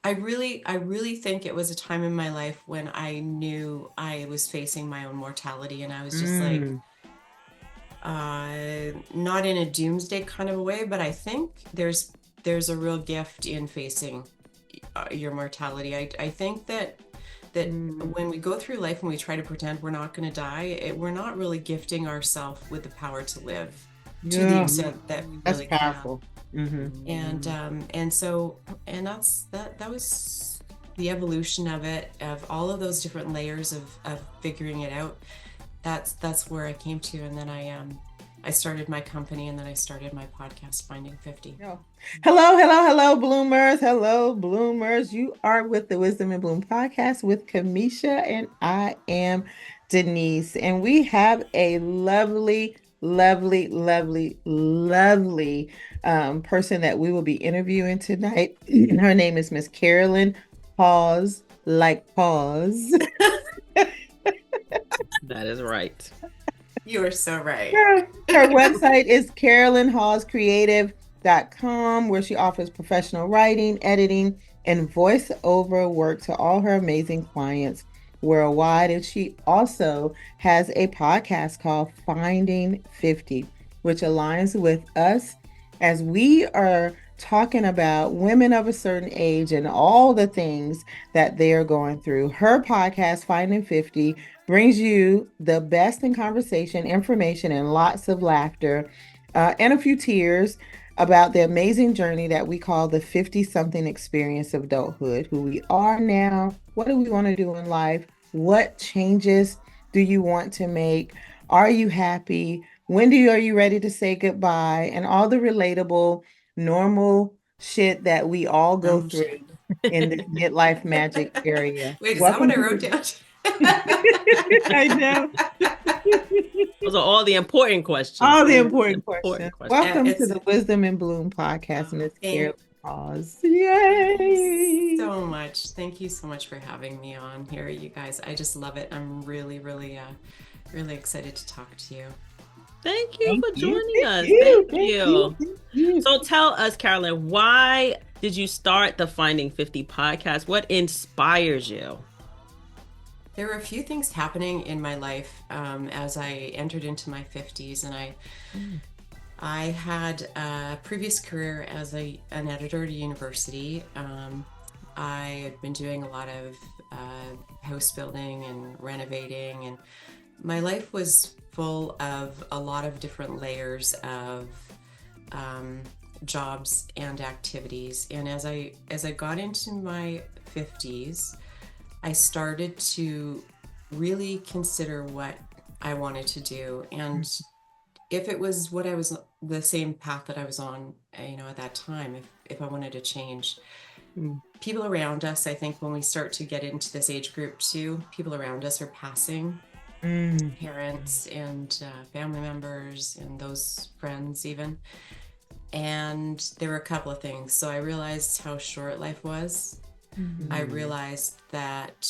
I really think it was a time in my life when I knew I was facing my own mortality, and I was just like, Mm. not in a doomsday kind of a way, but I think there's a real gift in facing your mortality. I think that Mm. when we go through life and we try to pretend we're not going to die, we're not really gifting ourselves with the power to live to the Yeah, extent that we that's really can. powerful. Hmm. And that was the evolution of it, of all of those different layers of figuring it out. That's where I came to, and then I started my company, and then I started my podcast, Finding 50. Yeah. Hello, hello, hello, bloomers. Hello, bloomers. You are with the Wisdom and Bloom podcast with Kamesha, and I am Denise. And we have a lovely, lovely, lovely, lovely person that we will be interviewing tonight. Her name is Miss Carolyn Hawes, like pause. That is right. You are so right. Her website is carolynhawescreative.com, where she offers professional writing, editing, and voiceover work to all her amazing clients worldwide. And she also has a podcast called Finding 50, which aligns with us as we are talking about women of a certain age and all the things that they're going through. Her podcast, Finding 50, brings you the best in conversation, information, and lots of laughter and a few tears about the amazing journey that we call the 50 something experience of adulthood, who we are now, what do we want to do in life, what changes do you want to make, are you happy, are you ready to say goodbye, and all the relatable, normal shit that we all go through Shit. in this midlife magic area. Wait, is that Welcome what I to wrote the down? I know. Those are all the important questions. All the The important important questions. questions. Welcome to It's the Wisdom and Bloom podcast, Miss Carolyn thank Hawes. you Yay! so much. Thank you so much for having me on here, you guys. I just love it. I'm really, really, really excited to talk to you. Thank you Thank for you. joining Thank us. you. Thank Thank you. you. Thank you. So tell us, Carolyn, why did you start the Finding 50 podcast? What inspires you? There were a few things happening in my life as I entered into my 50s, and I had a previous career as an editor at a university. I had been doing a lot of house building and renovating, and my life was full of a lot of different layers of jobs and activities. And as I got into my 50s, I started to really consider what I wanted to do, and if it was what I was, the same path that I was on, at that time, if I wanted to change. Mm. People around us, I think when we start to get into this age group too, people around us are passing, Mm. parents and family members and those friends even. And there were a couple of things. So I realized how short life was. I Mm. realized that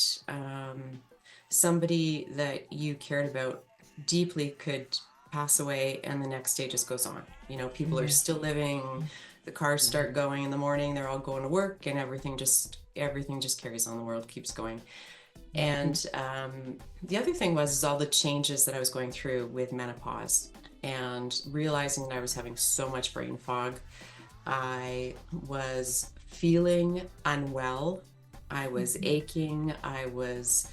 somebody that you cared about deeply could pass away, and the next day just goes on. People are Yeah. still living, the cars start going in the morning, they're all going to work, and everything just carries on, the world keeps going. And the other thing was all the changes that I was going through with menopause, and realizing that I was having so much brain fog. I was feeling unwell. I was aching. I was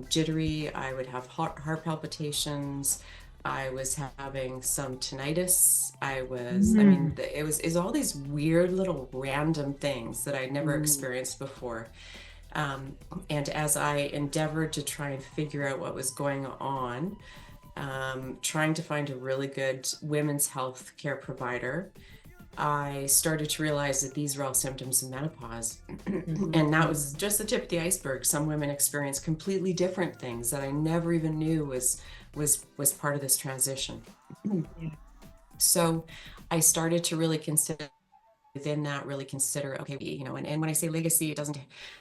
jittery. I would have heart palpitations. I was having some tinnitus. I mean, Mm. it was all these weird little random things that I'd never Mm. experienced before. And as I endeavored to try and figure out what was going on, trying to find a really good women's health care provider, I started to realize that these were all symptoms of menopause. And that was just the tip of the iceberg. Some women experience completely different things that I never even knew was part of this transition. Yeah. So I started to really consider within that, really consider, okay, and when I say legacy, it doesn't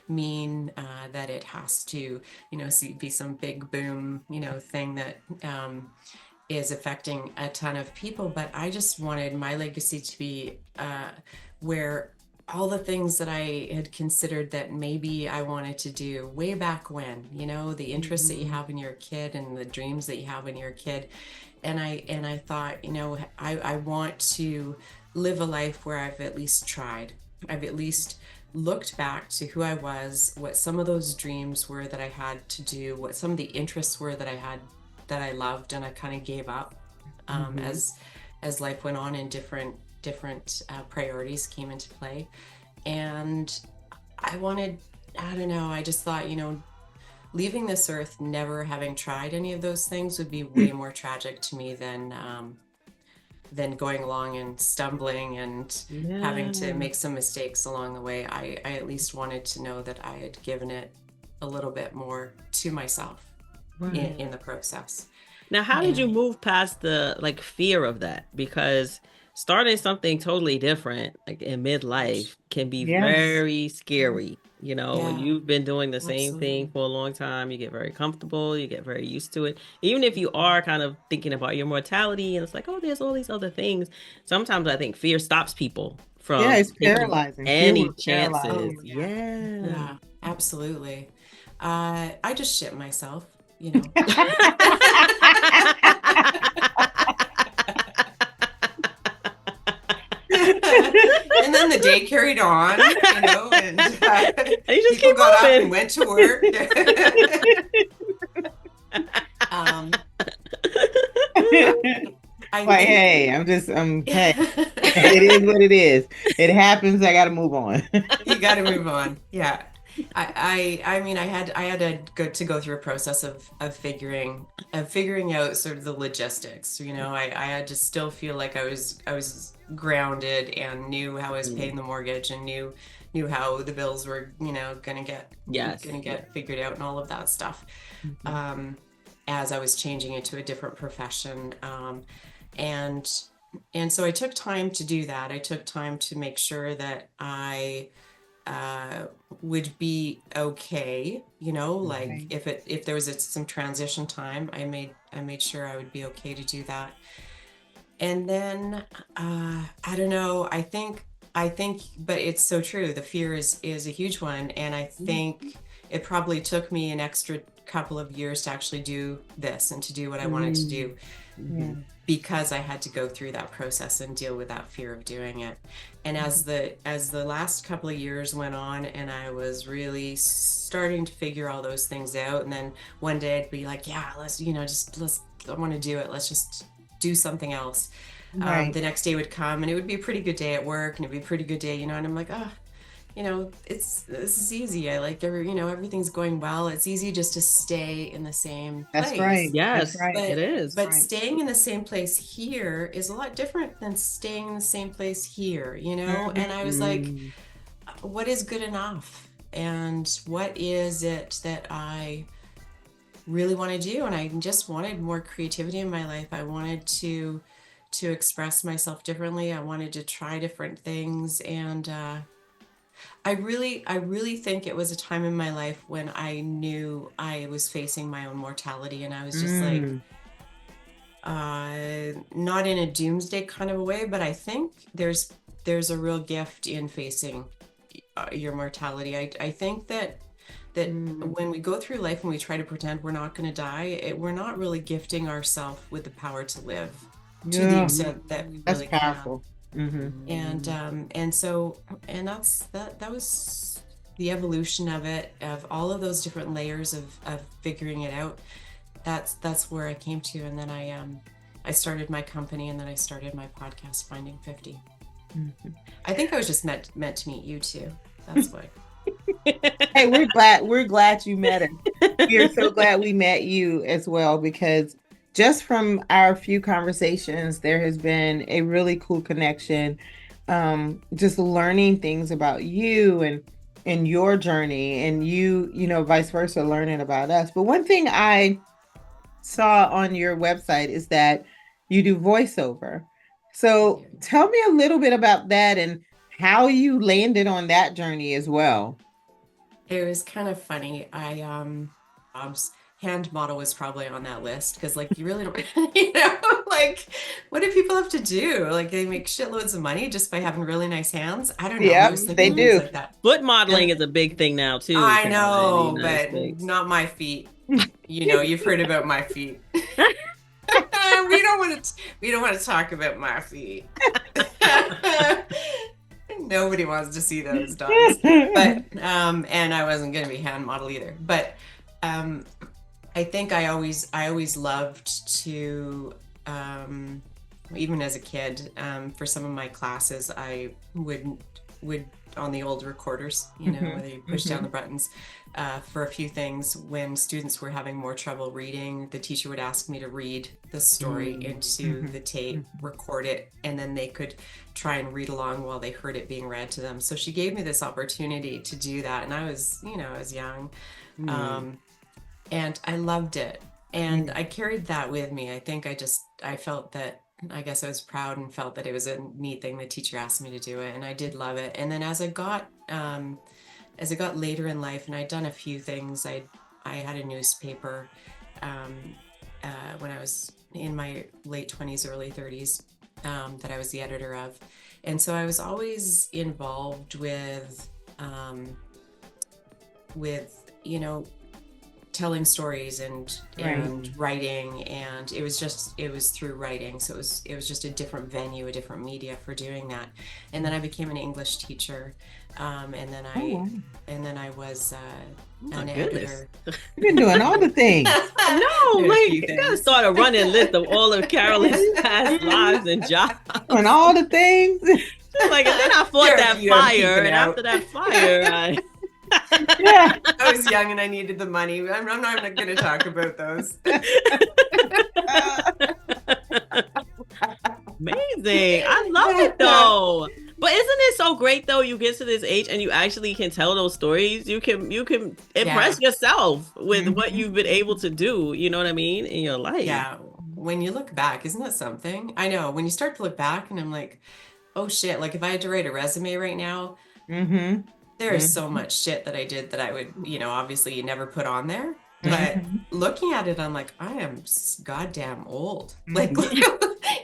mean that it has to, be some big boom, thing that is affecting a ton of people, but I just wanted my legacy to be where all the things that I had considered that maybe I wanted to do way back when, the interests that you have in your kid and the dreams that you have when you're a kid. And I thought, I want to live a life where I've at least tried. I've at least looked back to who I was, what some of those dreams were that I had to do, what some of the interests were that I had that I loved and I kind of gave up as life went on and different priorities came into play. And I don't know, I just thought, leaving this earth never having tried any of those things would be way more tragic to me than going along and stumbling and having to make some mistakes along the way. I at least wanted to know that I had given it a little bit more to myself in the process. Now, how did you move past the fear of that? Because starting something totally different, like in midlife, can be very scary. When you've been doing the same thing for a long time, you get very comfortable, you get very used to it. Even if you are kind of thinking about your mortality and it's like, oh, there's all these other things. Sometimes I think fear stops people from it's paralyzing. Any chances. Paralyzing. Yeah, absolutely. I just shit myself, And then the day carried on, and you just people got moving. up and went to work. Hey, it is what it is. It happens. I got to move on. You got to move on. Yeah. I mean, I had to go through a process of figuring out sort of the logistics. I had to still feel like I was grounded and knew how I was paying the mortgage and knew how the bills were, gonna get figured out and all of that stuff. As I was changing into a different profession, and so I took time to do that. I took time to make sure that I would be okay, like if there was some transition time, I made sure I would be okay to do that. And then I don't know, I think but it's so true, the fear is a huge one, and I think it probably took me an extra couple of years to actually do this and to do what I wanted to do, because I had to go through that process and deal with that fear of doing it. And as the last couple of years went on and I was really starting to figure all those things out, and then one day I'd be like, yeah, let's I want to do it, let's just do something else. The next day would come and it would be a pretty good day at work and it'd be a pretty good day, and I'm like, this is easy. I like everything's going well. It's easy just to stay in the same place. That's right. Yes, That's right. It is. But staying in the same place here is a lot different than staying in the same place here, And I was like, what is good enough? And what is it that I really want to do? And I just wanted more creativity in my life. I wanted to express myself differently. I wanted to try different things, and I really think it was a time in my life when I knew I was facing my own mortality, and I was just like, not in a doomsday kind of a way, but I think there's a real gift in facing your mortality. I think that when we go through life and we try to pretend we're not going to die, we're not really gifting ourselves with the power to live to the extent that we really That's powerful. can. And that was the evolution of it, of all of those different layers of figuring it out. That's where I came to, and then I started my company, and then I started my podcast, FindingFifty. I think I was just meant to meet you too. That's why. Hey, we're glad you met us. We're so glad we met you as well, because just from our few conversations, there has been a really cool connection. Just learning things about you and your journey, and you vice versa, learning about us. But one thing I saw on your website is that you do voiceover. So tell me a little bit about that and how you landed on that journey as well. It was kind of funny. Bob's hand model was probably on that list, because like you really don't, Like, what do people have to do? Like, they make shitloads of money just by having really nice hands. I don't know. I Yeah, was they thinking things do. like that. Foot modeling is a big thing now too, I Carolyn, in the know, United but States. not my feet. You know, you've heard about my feet. We don't want to talk about my feet. Nobody wants to see those dogs. But and I wasn't going to be hand model either. But I think I always loved to even as a kid, for some of my classes, I would on the old recorders, you know, where you push down the buttons, for a few things. When students were having more trouble reading, the teacher would ask me to read the story into the tape, record it, and then they could try and read along while they heard it being read to them. So she gave me this opportunity to do that, and I was young, and I loved it, and I carried that with me. I think I felt that, I guess I was proud and felt that it was a neat thing. The teacher asked me to do it, and I did love it. And then as I got later in life, and I'd done a few things, I had a newspaper when I was in my late 20s, early 30s, that I was the editor of. And so I was always involved with you know, telling stories and writing, and it was through writing. So it was just a different venue, a different media for doing that. And then I became an English teacher, and then I was an editor. You've been doing all the things. No, like you gotta start a running list of all of Carolyn's past lives and jobs. And all the things. Like, and then I fought that fire, and after that fire, Yeah. I was young and I needed the money. I'm not going to talk about those. Amazing. I love it though. But isn't it so great though? You get to this age and you actually can tell those stories. You can impress yourself with what you've been able to do. You know what I mean? In your life. Yeah. When you look back, isn't that something? I know when you start to look back and I'm like, oh shit. Like if I had to write a resume right now, there is so much shit that I did that I would, you know, obviously you never put on there. But looking at it, I'm like, I am goddamn old. Like,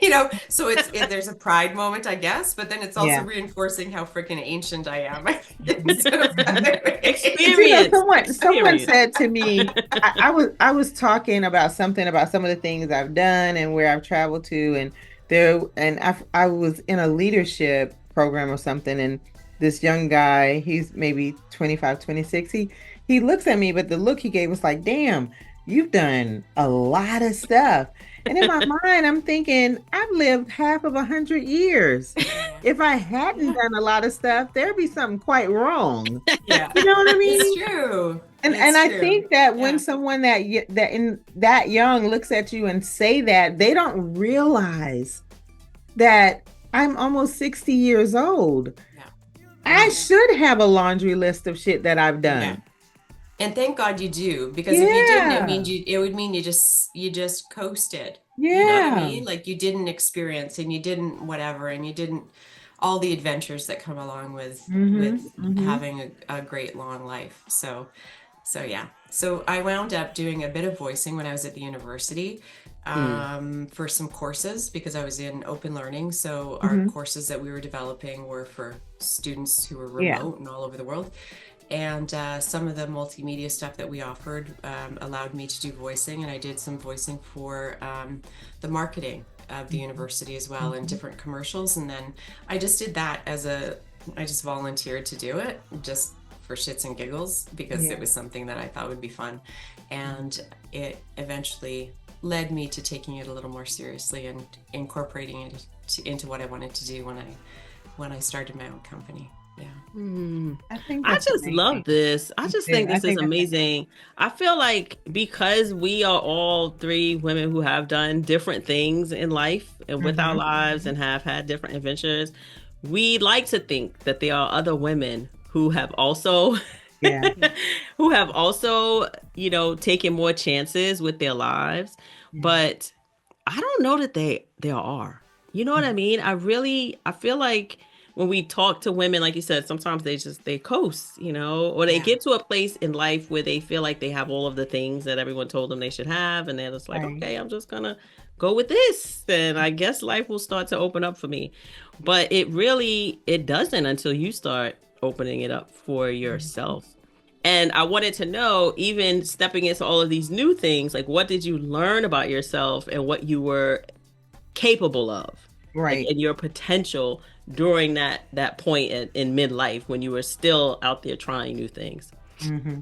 you know, so there's a pride moment, I guess, but then it's also reinforcing how freaking ancient I am. Experience. You know, someone said to me, I was talking about some of the things I've done and where I've traveled to, and I was in a leadership program or something, and this young guy, he's maybe 25, 26. He looks at me, but the look he gave was like, damn, you've done a lot of stuff. And in my mind, I'm thinking, I've lived half of 100 years. If I hadn't done a lot of stuff, there'd be something quite wrong. Yeah. You know what I mean? It's true. And I think that when someone that young looks at you and say that, they don't realize that I'm almost 60 years old. I should have a laundry list of shit that I've done. Yeah. And thank God you do, because if you didn't, it would mean you just coasted. Yeah. You know what I mean? Like you didn't experience and you didn't whatever, and you didn't all the adventures that come along with having a great long life. So yeah. So I wound up doing a bit of voicing when I was at the university. For some courses, because I was in open learning. So our courses that we were developing were for students who were remote and all over the world. And some of the multimedia stuff that we offered allowed me to do voicing. And I did some voicing for the marketing of the university as well, and different commercials. And then I just did that I just volunteered to do it just for shits and giggles, because it was something that I thought would be fun. And it eventually led me to taking it a little more seriously and incorporating it into what I wanted to do when I started my own company. Yeah. I just love this. I just think this is amazing. I feel like because we are all three women who have done different things in life and with our lives and have had different adventures, we like to think that there are other women who have also you know, taken more chances with their lives. But I don't know that there are. You know what I mean? I feel like when we talk to women, like you said, sometimes they coast, you know, or they get to a place in life where they feel like they have all of the things that everyone told them they should have. And they're just like, okay, I'm just going to go with this, and I guess life will start to open up for me. But it doesn't until you start opening it up for yourself. And I wanted to know, even stepping into all of these new things, like what did you learn about yourself and what you were capable of, right, like, and your potential during that point in midlife when you were still out there trying new things. Mm-hmm.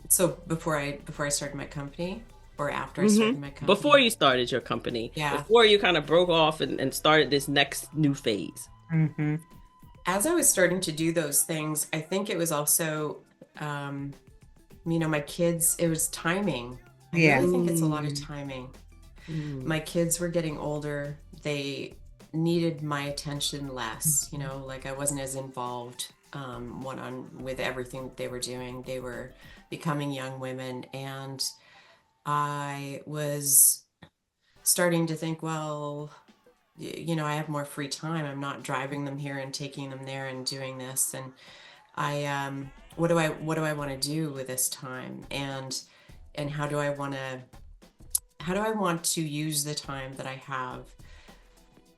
So before I started my company, or after I started my company? Before you started your company, before you kind of broke off and started this next new phase. Mm-hmm. As I was starting to do those things, I think it was also, my kids, it was timing. I really think it's a lot of timing. My kids were getting older. They needed my attention less, like I wasn't as involved with everything that they were doing. They were becoming young women, and I was starting to think, well, I have more free time. I'm not driving them here and taking them there and doing this. And what do I want to do with this time? And how do I want to use the time that I have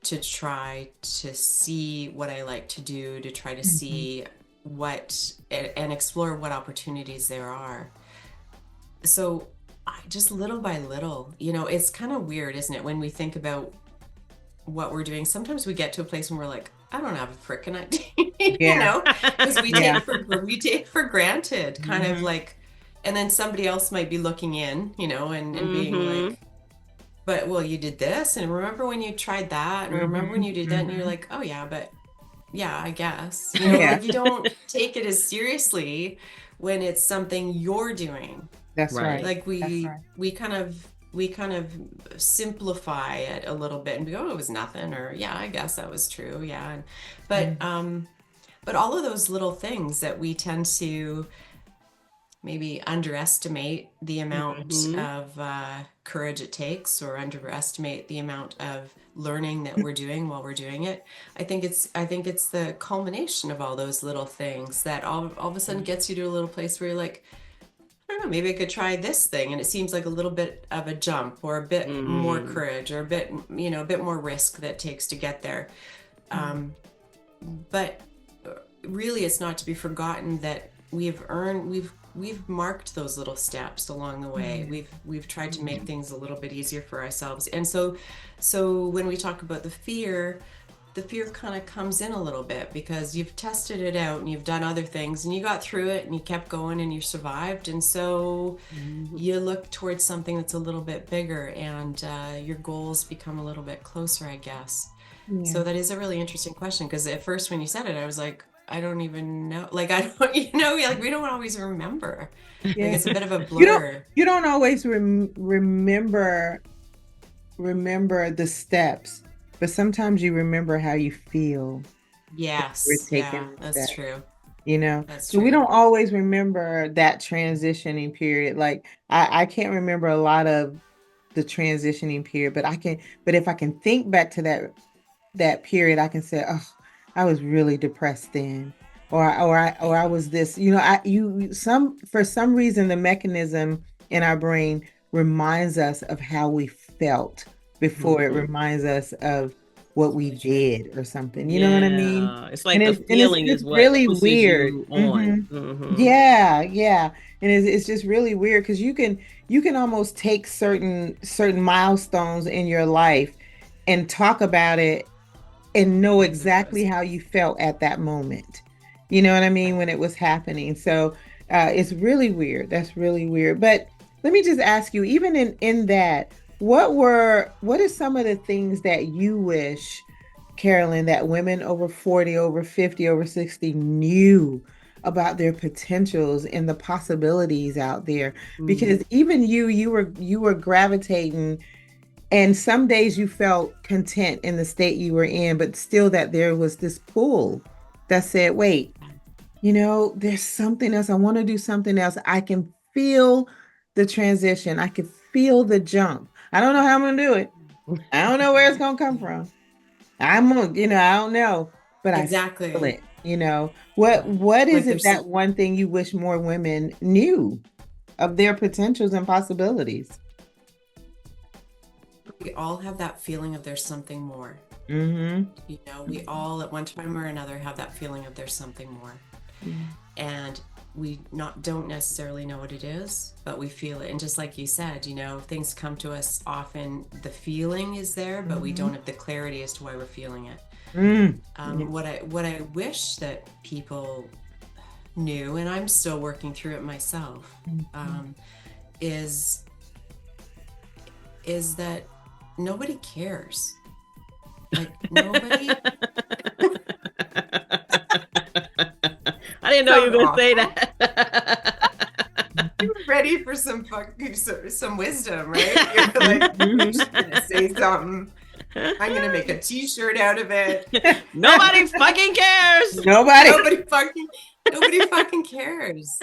to try to see what I like to do, to try to see and explore what opportunities there are. So just little by little, it's kind of weird, isn't it? When we think about what we're doing, sometimes we get to a place when we're like, I don't have a frickin' idea, because we take for granted, kind of like, and then somebody else might be looking in, and being like, but well, you did this, and remember when you tried that, and remember when you did that, and you're like, oh yeah, but yeah, I guess, like you don't take it as seriously when it's something you're doing. That's right. Like we kind of simplify it a little bit and be, oh, it was nothing, or yeah, I guess that was true, yeah. But all of those little things that we tend to maybe underestimate the amount of courage it takes, or underestimate the amount of learning that we're doing while we're doing it. I think it's the culmination of all those little things that all of a sudden gets you to a little place where you're like, I don't know, maybe I could try this thing, and it seems like a little bit of a jump, or a bit more courage, or a bit more risk that it takes to get there. But really, it's not to be forgotten that we've marked those little steps along the way. We've tried to make things a little bit easier for ourselves. And so when we talk about the fear kind of comes in a little bit because you've tested it out and you've done other things and you got through it and you kept going and you survived. And so you look towards something that's a little bit bigger, and your goals become a little bit closer, I guess. Yeah. So that is a really interesting question, because at first when you said it, I was like, I don't even know. Like, I don't, like we don't always remember. Like, it's a bit of a blur. You don't always remember the steps, but sometimes you remember how you feel. Yes. That's true. That's true. So we don't always remember that transitioning period. Like I can't remember a lot of the transitioning period, but if I can think back to that period, I can say, oh, I was really depressed then, or I was this, for some reason, the mechanism in our brain reminds us of how we felt before it reminds us of what we did or something. You know what I mean? It's like the feeling is what really pushes weird. You on. Yeah. And it's just really weird because you can almost take certain milestones in your life and talk about it and know exactly how you felt at that moment. You know what I mean? When it was happening. So it's really weird. That's really weird. But let me just ask you, even in that, what are some of the things that you wish, Carolyn, that women over 40, over 50, over 60 knew about their potentials and the possibilities out there? Because even you were gravitating, and some days you felt content in the state you were in, but still that there was this pull that said, wait, there's something else. I want to do something else. I can feel the transition. I can feel the jump. I don't know how I'm going to do it. I don't know where it's going to come from. I don't know, but exactly. I feel it. What is it that one thing you wish more women knew of their potentials and possibilities? all have that feeling of there's something more. Mm-hmm. You know, we all at one time or another have that feeling of there's something more. Mm-hmm. And we don't necessarily know what it is, but we feel it. And just like you said, you know, things come to us often, the feeling is there, but we don't have the clarity as to why we're feeling it. What I wish that people knew, and I'm still working through it myself, is that nobody cares. Like, nobody. I didn't know you were going to say that. You were ready for some wisdom, right? You're like, I'm just going to say something. I'm going to make a t-shirt out of it. Nobody fucking cares. Nobody fucking cares.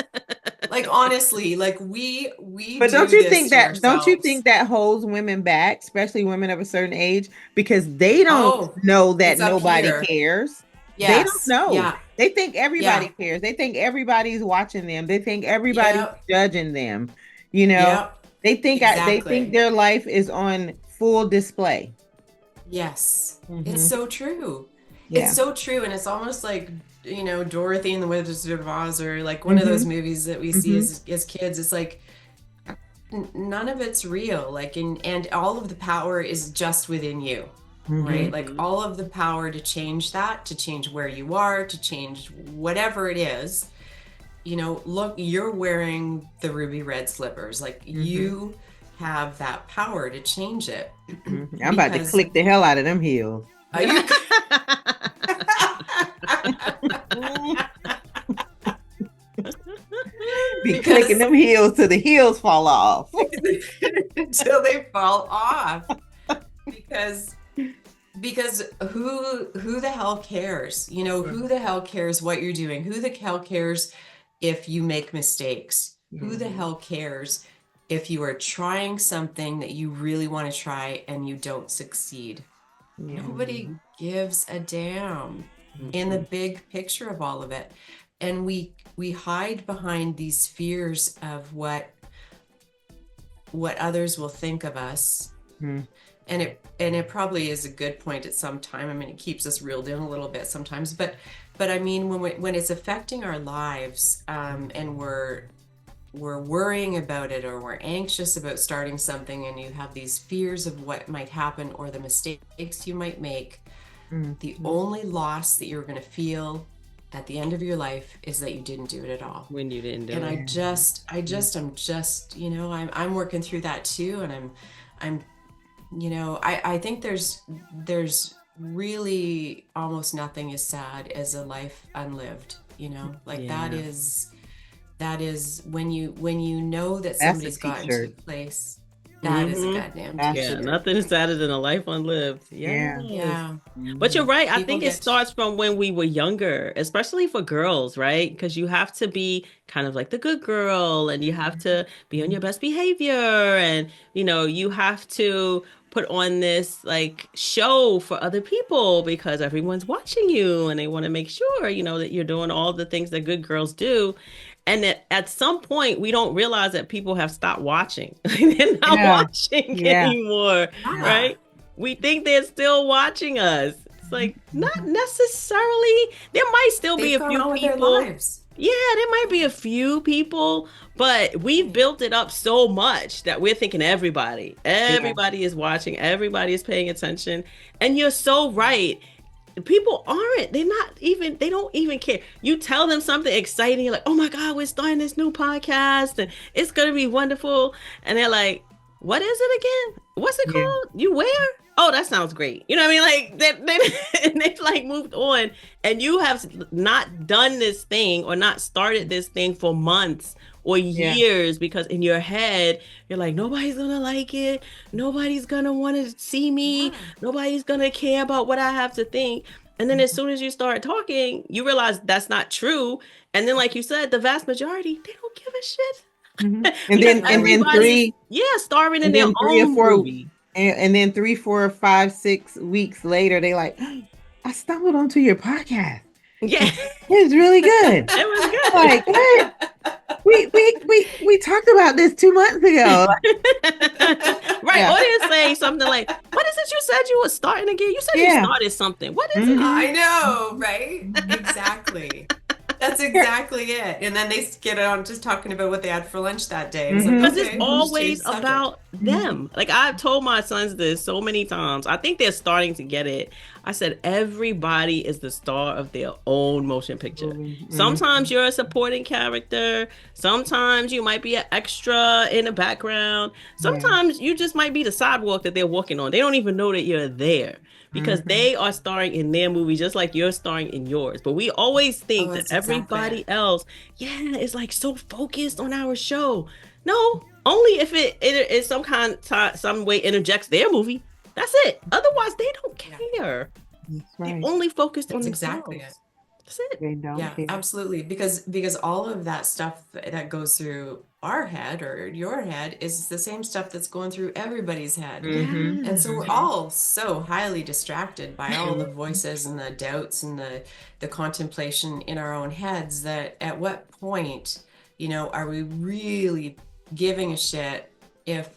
Like, honestly, like we But don't you think that holds women back, especially women of a certain age, because they don't know that nobody cares. Yes. They don't know. Yeah. They think everybody cares. They think everybody's watching them. They think everybody's judging them. You know, they think they think their life is on full display. Yes. It's so true. Yeah. It's so true. And it's almost like, you know, Dorothy and the Wizard of Oz, or like one of those movies that we see as kids. It's like, none of it's real. Like, and all of the power is just within you. Right? Like, all of the power to change that, to change where you are, to change whatever it is. You know, look, you're wearing the ruby red slippers. Like, you have that power to change it. I'm about to click the hell out of them heels. Be clicking them heels till the heels fall off. Until they fall off. Because who the hell cares? You know, who the hell cares what you're doing? Who the hell cares if you make mistakes? Who the hell cares if you are trying something that you really want to try and you don't succeed? Nobody gives a damn in the big picture of all of it. And we hide behind these fears of what others will think of us. And it probably is a good point at some time. I mean, it keeps us reeled in a little bit sometimes, but I mean, when it's affecting our lives, and we're worrying about it, or we're anxious about starting something, and you have these fears of what might happen or the mistakes you might make, the only loss that you're going to feel at the end of your life is that you didn't do it at all. When you didn't do it. And I'm just, you know, I'm working through that too. And I'm, you know, I think there's really almost nothing as sad as a life unlived, you know, like that is when you know that somebody's gotten to a place. That is a goddamn t-shirt. Nothing is sadder than a life unlived. Yeah. But you're right. I think it starts from when we were younger, especially for girls, right? Because you have to be kind of like the good girl, and you have to be on your best behavior, and you know, you have to put on this like show for other people because everyone's watching you and they want to make sure, you know, that you're doing all the things that good girls do. And at some point, we don't realize that people have stopped watching. They're not watching anymore, right? We think they're still watching us. It's like, not necessarily. There might still be a few people. Yeah, there might be a few people, but we've built it up so much that we're thinking everybody is watching, everybody is paying attention. And you're so right. People aren't. They don't even care. You tell them something exciting, you're like, oh my God, we're starting this new podcast and it's going to be wonderful. And they're like, what is it again? What's it called? You where? Oh, that sounds great. You know what I mean? Like they've like moved on, and you have not done this thing or not started this thing for months or years, because in your head, you're like, nobody's going to like it. Nobody's going to want to see me. Nobody's going to care about what I have to think. And then as soon as you start talking, you realize that's not true. And then, like you said, the vast majority, they don't give a shit. And then three, starring in their own movie. And then 3, 4, 5, 6 weeks later, they like, I stumbled onto your podcast. Yeah, it was really good. It was good. Like, what? We talked about this 2 months ago. Right. Or they're saying something like, what is it you said you were starting again? You said you started something. What is it? I know, right? Exactly. That's exactly it. And then they get on just talking about what they had for lunch that day. It's like, Because okay, it's always about them. Like I've told my sons this so many times. I think they're starting to get it. I said, everybody is the star of their own motion picture. Sometimes you're a supporting character. Sometimes you might be an extra in the background. Sometimes you just might be the sidewalk that they're walking on. They don't even know that you're there. Because they are starring in their movie just like you're starring in yours. But we always think that everybody else, is like so focused on our show. No, only if it is some way interjects their movie. That's it. Otherwise, they don't care. That's right. They only focused on themselves. Exactly it. That's it. They don't care. Absolutely. Because all of that stuff that goes through our head or your head is the same stuff that's going through everybody's head. And so we're all so highly distracted by all the voices and the doubts and the contemplation in our own heads that at what point, are we really giving a shit if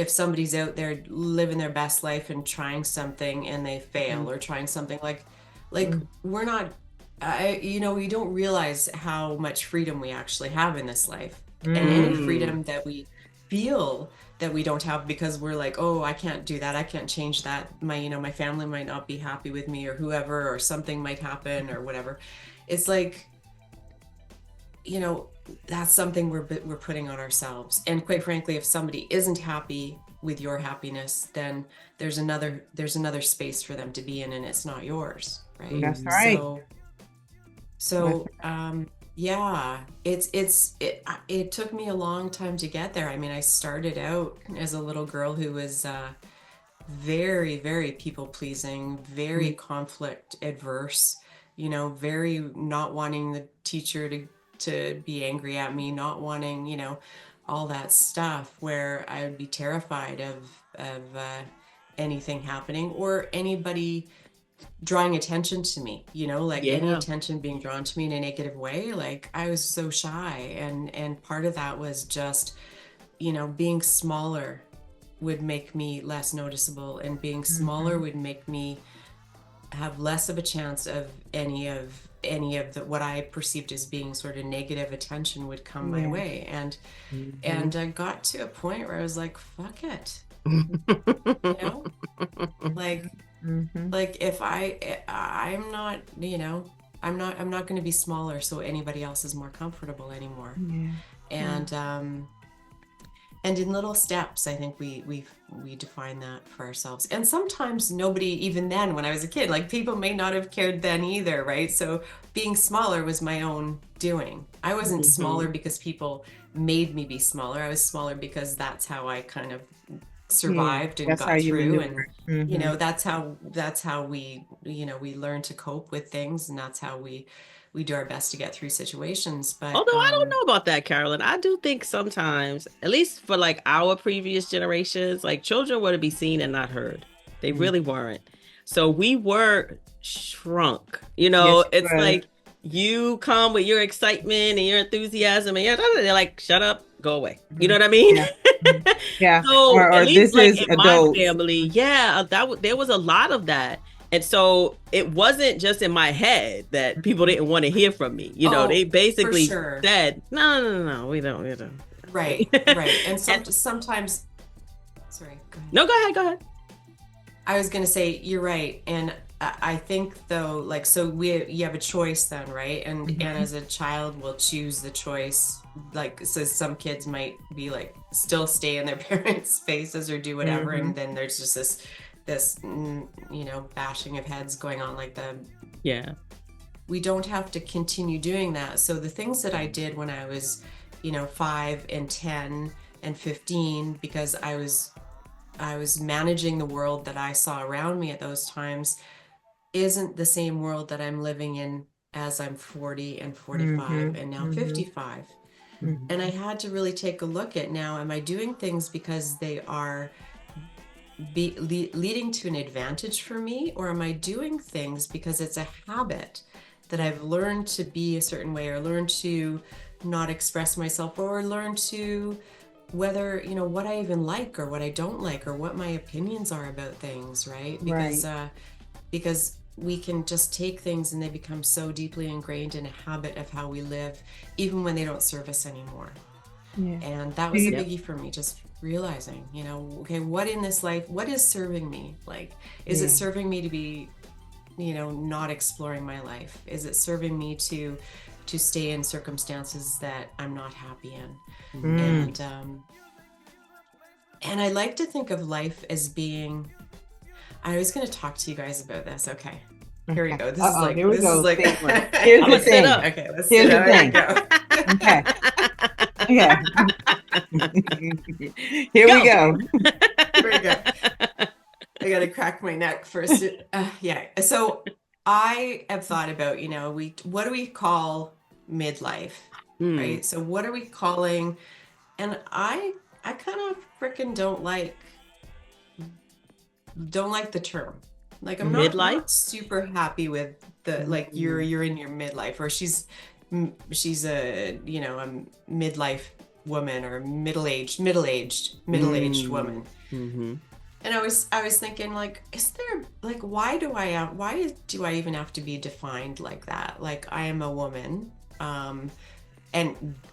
somebody's out there living their best life and trying something and they fail or trying something like we're not we don't realize how much freedom we actually have in this life. And any freedom that we feel that we don't have because we're like, oh, I can't do that, I can't change that, my family might not be happy with me or whoever, or something might happen or whatever. It's like, that's something we're putting on ourselves. And quite frankly, if somebody isn't happy with your happiness, then there's another space for them to be in, and it's not yours, right? That's right. So it took me a long time to get there. I mean, I started out as a little girl who was very, very people pleasing, very conflict adverse, very not wanting the teacher to be angry at me, not wanting, all that stuff, where I would be terrified of anything happening or anybody drawing attention to me, any attention being drawn to me in a negative way. Like I was so shy, and part of that was just, being smaller would make me less noticeable, and being smaller would make me have less of a chance of any of the what I perceived as being sort of negative attention would come my way. And I got to a point where I was like, fuck it. Like if I'm not, I'm not going to be smaller so anybody else is more comfortable anymore. And in little steps, I think we define that for ourselves. And sometimes nobody, even then when I was a kid, like people may not have cared then either, right? So being smaller was my own doing. I wasn't smaller because people made me be smaller. I was smaller because that's how I kind of survived and got through. And that's how we we learn to cope with things, and that's how we do our best to get through situations. But although I don't know about that, Carolyn, I do think sometimes, at least for like our previous generations, like children were to be seen and not heard. They really weren't. So we were shrunk. It's like you come with your excitement and your enthusiasm, and they're like, shut up, go away. You know what I mean? Yeah. So or at least this like is in adult my family, there was a lot of that. And so it wasn't just in my head that people didn't want to hear from me. They basically said, no, we don't. Right. And sometimes, sorry, go ahead. No, go ahead. I was going to say, you're right. And I think though, like, so you have a choice then, right? And as a child, we'll choose the choice. Like, so some kids might be like, still stay in their parents' faces or do whatever. And then there's just this bashing of heads going on, like we don't have to continue doing that. So the things that I did when I was 5 and 10 and 15, because I was managing the world that I saw around me at those times, isn't the same world that I'm living in as I'm 40 and 45 and now 55. And I had to really take a look at, now, am I doing things because they are leading to an advantage for me, or am I doing things because it's a habit that I've learned to be a certain way, or learned to not express myself, or learned to whether, what I even like or what I don't like or what my opinions are about things, right? Because we can just take things and they become so deeply ingrained in a habit of how we live, even when they don't serve us anymore. Yeah. And that was a biggie for me, just realizing, okay, what in this life, what is serving me? Like, is it serving me to be, not exploring my life? Is it serving me to stay in circumstances that I'm not happy in? And I like to think of life as being, I was going to talk to you guys about this. Okay. Here we go. This is like, here we go. Here's the thing. Okay. Here's the thing. Okay. Yeah. Here we go. I got to crack my neck first. So I have thought about, what do we call midlife? Right. So what are we calling? And I kind of freaking don't like the term. Like, I'm not super happy with the, like, you're in your midlife, or she's a, a midlife woman, or middle-aged woman. Mm-hmm. And I was thinking, like, is there, like, why do I even have to be defined like that? Like, I am a woman, and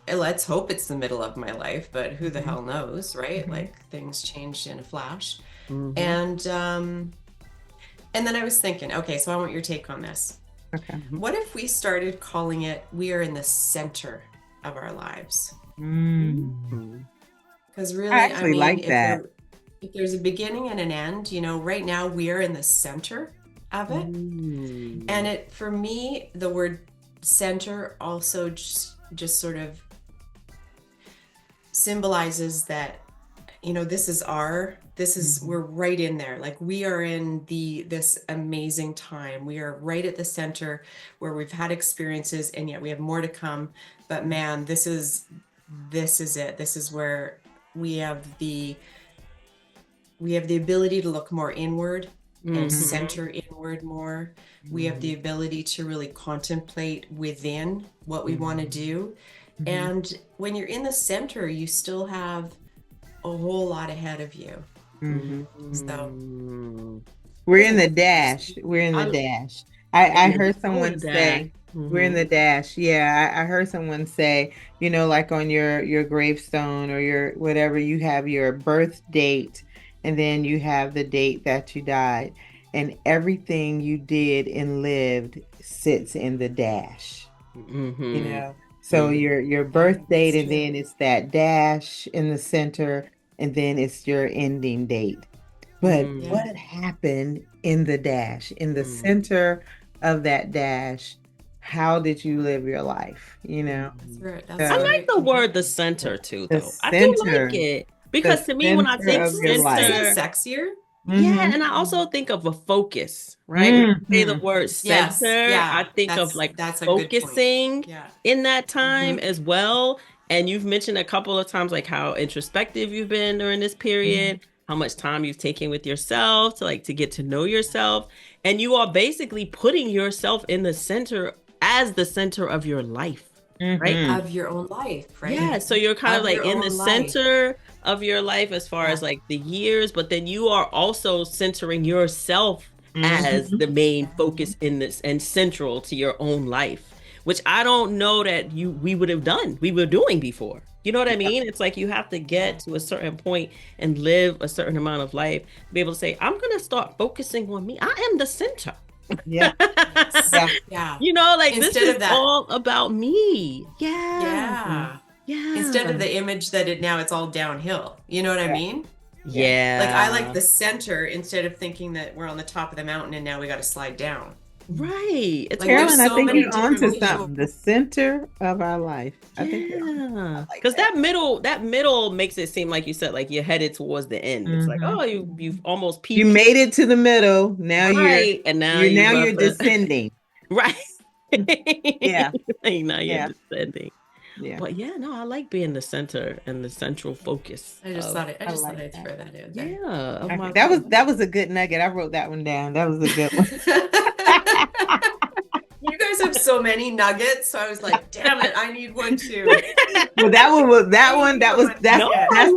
let's hope it's the middle of my life, but who the hell knows, right? Mm-hmm. Like, things changed in a flash. Mm-hmm. And then I was thinking, okay, so I want your take on this. Okay. What if we started calling it, we are in the center of our lives? Because really, I actually like that. If there's a beginning and an end, right now we are in the center of it. And for me, the word center also just sort of symbolizes that, we're right in there. Like, we are in this amazing time. We are right at the center where we've had experiences, and yet we have more to come. But man, this is it. This is where we have the ability to look more inward and center inward more. We have the ability to really contemplate within what we want to do. And when you're in the center, you still have a whole lot ahead of you. So we're in the dash. I heard someone say we're in the dash. Yeah, I heard someone say, like on your gravestone or your whatever, you have your birth date, and then you have the date that you died, and everything you did and lived sits in the dash. So your birth date, and then it's that dash in the center, and then it's your ending date. But what happened in the dash, in the center of that dash? How did you live your life? I like the word "the center" too, though. I do like it, because to me, when I think center, isn't it sexier? Yeah, and I also think of a focus, right? When you say the word center, I think of like focusing in that time as well. And you've mentioned a couple of times like how introspective you've been during this period, how much time you've taken with yourself to get to know yourself. And you are basically putting yourself in the center as the center of your life, right? Of your own life, right? Yeah, so you're kind of like in the center of your life as far as like the years, but then you are also centering yourself as the main focus in this and central to your own life, which I don't know that we were doing before. You know what I mean? It's like you have to get to a certain point and live a certain amount of life to be able to say, I'm going to start focusing on me. I am the center. Yeah. Like instead this is all about me. Yeah. Instead of the image that now it's all downhill. You know what I mean? Yeah. Like, I like the center instead of thinking that we're on the top of the mountain and now we got to slide down. Right. It's like, Carolyn, I think you're onto something. The center of our life. I think because that middle makes it seem like you said, like you're headed towards the end. It's like, oh, you've almost peaked. You made it to the middle. Now you're descending. Right. Yeah. Now you're descending. Yeah. But I like being the center and the central focus. I just thought I'd throw that in there. Yeah. That was a good nugget. I wrote that one down. That was a good one. You guys have so many nuggets. So I was like, damn it, I need one too. Well, that's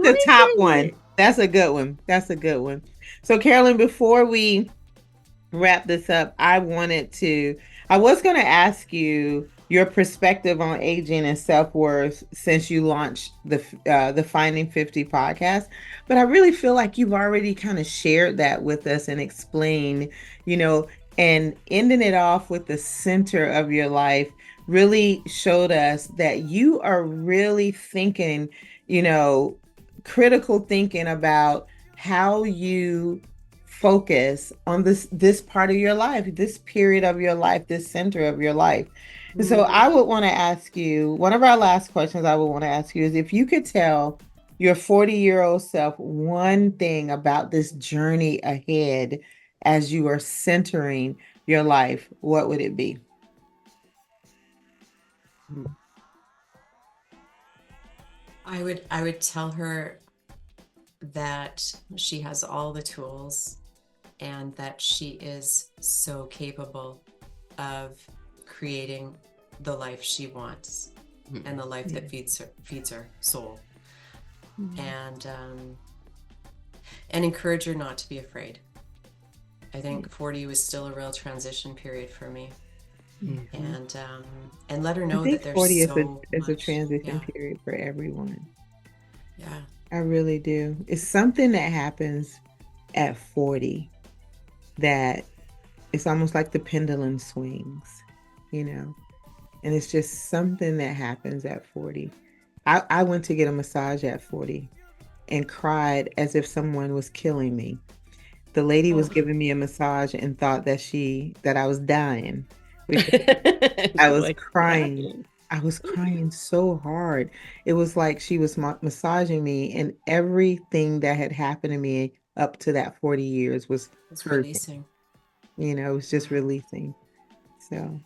the top one. That's a good one. That's a good one. So Carolyn, before we wrap this up, I was going to ask you your perspective on aging and self-worth since you launched the FindingFifty podcast, but I really feel like you've already kind of shared that with us and explained, and ending it off with the center of your life really showed us that you are really thinking, critical thinking about how you focus on this part of your life, this period of your life, this center of your life. Mm-hmm. So I would want to ask you, one of our last questions I would want to ask you is if you could tell your 40-year-old self one thing about this journey ahead as you are centering your life, what would it be? I would tell her that she has all the tools and that she is so capable of creating the life she wants and the life that feeds her soul. And encourage her not to be afraid. I think 40 was still a real transition period for me. And let her know that there's 40 is a transition period for everyone. Yeah. I really do. It's something that happens at 40 that it's almost like the pendulum swings, and it's just something that happens at 40. I went to get a massage at 40 and cried as if someone was killing me. The lady was giving me a massage and thought that I was dying. I was crying. I was crying so hard. It was like she was massaging me, and everything that had happened to me up to that 40 years was releasing. It was just releasing. So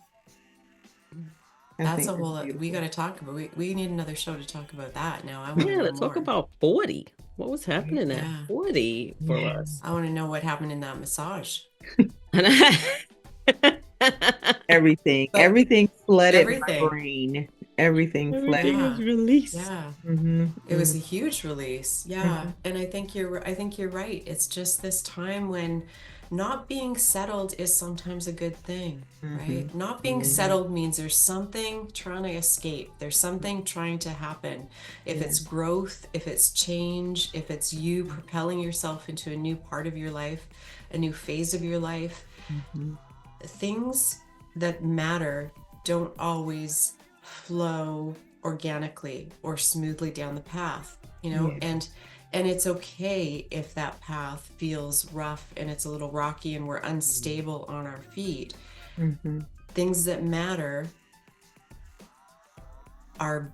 that's a whole. We got to talk about. We need another show to talk about that. Now I want to talk about 40. What was happening at 40 for us? I want to know what happened in that massage. Everything flooded my brain. Everything was released. Yeah. It was a huge release. Yeah. And I think you're right. It's just this time when not being settled is sometimes a good thing, right? Not being settled means there's something trying to escape. There's something trying to happen. If it's growth, if it's change, if it's you propelling yourself into a new part of your life, a new phase of your life, things that matter don't always flow organically or smoothly down the path, and it's okay if that path feels rough and it's a little rocky and we're unstable on our feet. Things that matter are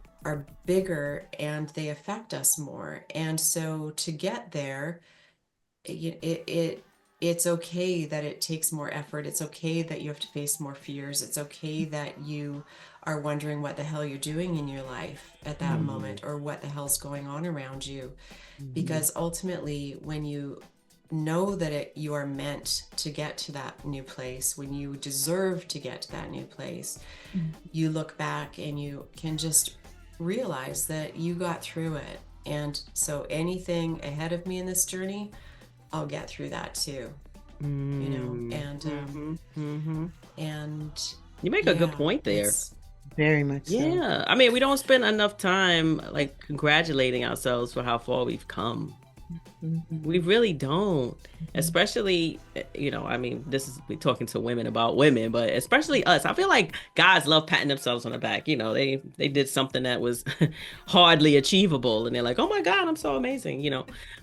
bigger and they affect us more. And so to get there, it's okay that it takes more effort. It's okay that you have to face more fears. It's okay that you are wondering what the hell you're doing in your life at that moment, or what the hell's going on around you. Because ultimately, when you know that you are meant to get to that new place, when you deserve to get to that new place, you look back and you can just realize that you got through it. And so anything ahead of me in this journey, I'll get through that too, and you make a good point there. Very much so. Yeah. I mean, we don't spend enough time like congratulating ourselves for how far we've come. We really don't. Especially, we're talking to women about women, but especially us. I feel like guys love patting themselves on the back. They did something that was hardly achievable and they're like, oh my God, I'm so amazing,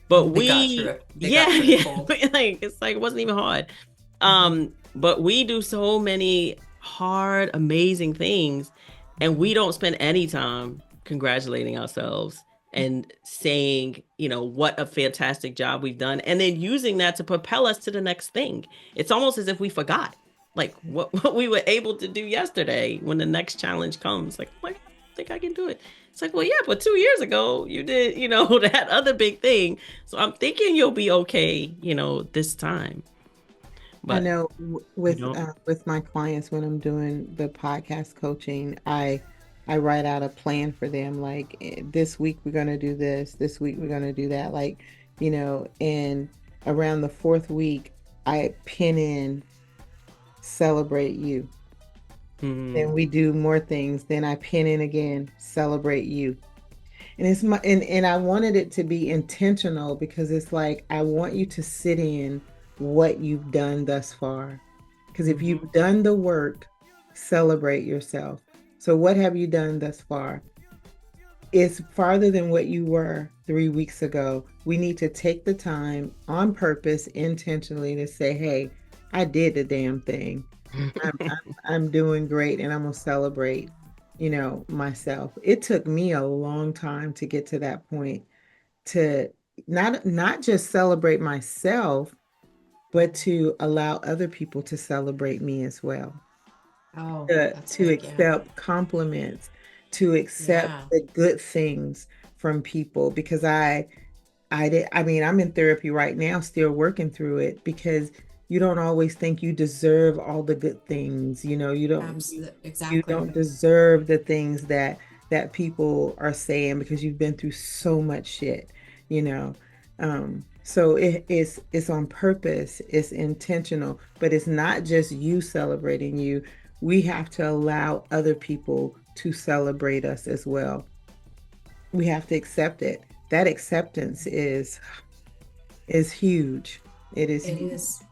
But like it's like it wasn't even hard. But we do so many hard, amazing things, and we don't spend any time congratulating ourselves and saying, what a fantastic job we've done, and then using that to propel us to the next thing. It's almost as if we forgot like what we were able to do yesterday when the next challenge comes. Like, oh my God, I think I can do it. It's like, well, yeah, but 2 years ago you did, that other big thing. So I'm thinking you'll be okay, this time. I know with my clients, when I'm doing the podcast coaching, I write out a plan for them. Like, this week we're going to do this week we're going to do that. Like, and around the fourth week, I pin in celebrate you. Then we do more things. Then I pin in again, celebrate you. And it's and I wanted it to be intentional, because it's like, I want you to sit in what you've done thus far. Because if you've done the work, celebrate yourself. So what have you done thus far? It's farther than what you were 3 weeks ago. We need to take the time on purpose, intentionally, to say, hey, I did the damn thing. I'm doing great, and I'm going to celebrate, myself. It took me a long time to get to that point, to not just celebrate myself, but to allow other people to celebrate me as well. To accept compliments, to accept the good things from people, because I'm in therapy right now, still working through it, because you don't always think you deserve all the good things. You don't deserve the things that people are saying, because you've been through so much shit, so it's on purpose, it's intentional, but it's not just you celebrating you. We have to allow other people to celebrate us as well. We have to accept it. That acceptance is huge. It is,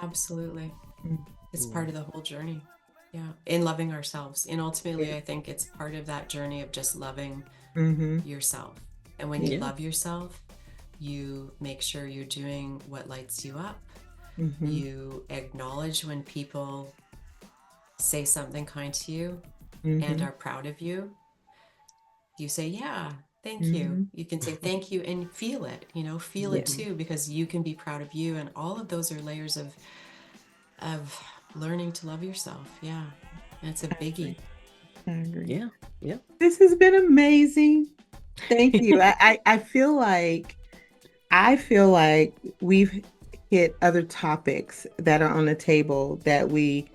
Absolutely. It's part of the whole journey. Yeah. In loving ourselves. And ultimately, I think it's part of that journey of just loving yourself. And when you love yourself, you make sure you're doing what lights you up. You acknowledge when people say something kind to you and are proud of you. You say, yeah, thank you. You can say thank you and feel it, feel it too, because you can be proud of you. And all of those are layers of learning to love yourself. Yeah. And it's a biggie. I agree. Yeah. Yeah. This has been amazing. Thank you. I feel like we've hit other topics that are on the table that we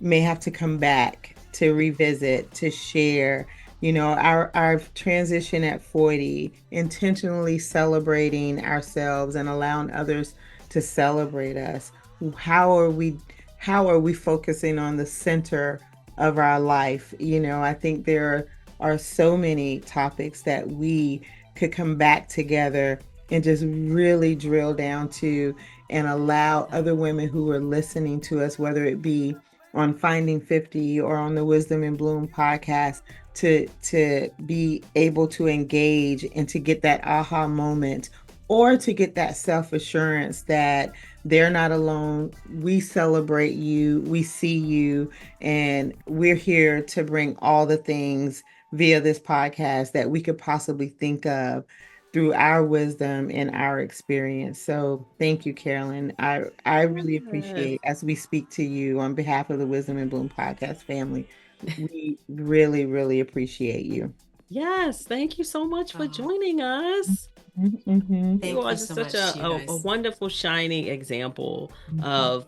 may have to come back to revisit, to share. Our transition at 40, intentionally celebrating ourselves and allowing others to celebrate us. How are we focusing on the center of our life? I think there are so many topics that we could come back together and just really drill down to, and allow other women who are listening to us, whether it be on Finding 50 or on the Wisdom in Bloom podcast, to be able to engage and to get that aha moment, or to get that self-assurance that they're not alone. We celebrate you, we see you, and we're here to bring all the things via this podcast that we could possibly think of through our wisdom and our experience. So thank you, Carolyn. I really appreciate, as we speak to you on behalf of the Wisdom and Bloom podcast family, we really, really appreciate you. Yes. Thank you so much for joining us. Thank you are so such much, a wonderful, shining example of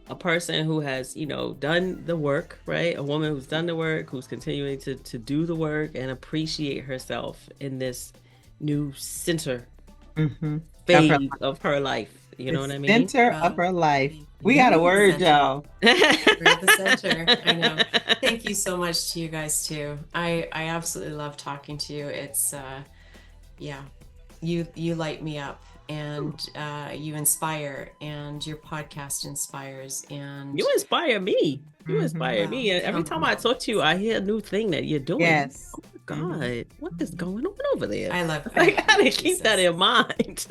a person who has, done the work, right? A woman who's done the work, who's continuing to do the work and appreciate herself in this new center phase of her life. You know what I mean? Center of her life. We got a word, y'all. We're at the center. I know. Thank you so much to you guys too. I absolutely love talking to you. It's you light me up, and you inspire, and your podcast inspires, and you inspire me. You inspire me. Every time I talk to you, I hear a new thing that you're doing. Yes. Oh my God, what is going on over there? I love it. I gotta keep that in mind.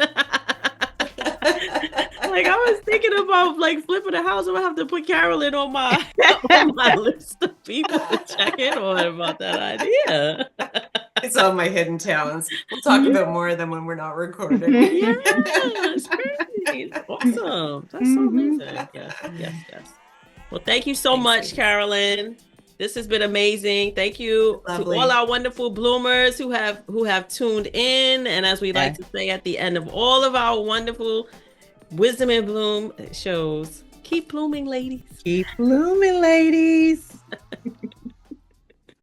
Like, I was thinking about flipping a house. I'm gonna have to put Carolyn on my list of people to check in on about that idea. It's all my hidden talents. We'll talk about more of them when we're not recording. Yeah, it's great. Awesome. That's so amazing. Yes. Well, thank you so much, Carolyn. This has been amazing. Thank you to all our wonderful bloomers who have tuned in. And as we like to say at the end of all of our wonderful Wisdom in Bloom shows, Keep blooming, ladies. Keep blooming, ladies.